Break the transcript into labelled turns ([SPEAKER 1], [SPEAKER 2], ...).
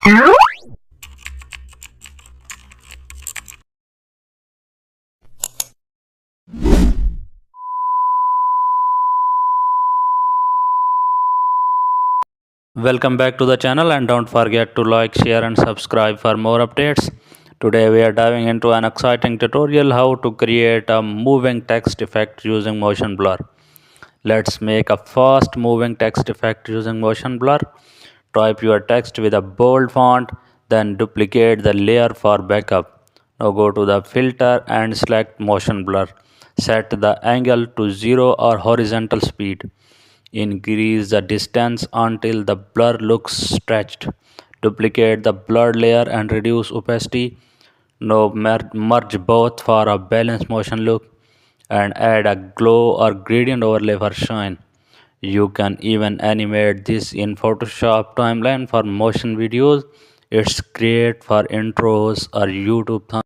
[SPEAKER 1] Welcome back to the channel, and don't forget to like, share and subscribe for more updates. Today we are diving into an exciting tutorial how to create a moving text effect using motion blur. Let's make a fast moving text effect using motion blur. Type your text with a bold font, then duplicate the layer for backup. Now go to the filter and select motion blur. Set the angle to 0 or horizontal speed. Increase the distance until the blur looks stretched. Duplicate the blurred layer and reduce opacity. Now merge both for a balanced motion look and add a glow or gradient overlay for shine. You can even animate this in Photoshop timeline for motion videos. It's great for intros or YouTube thumbnails.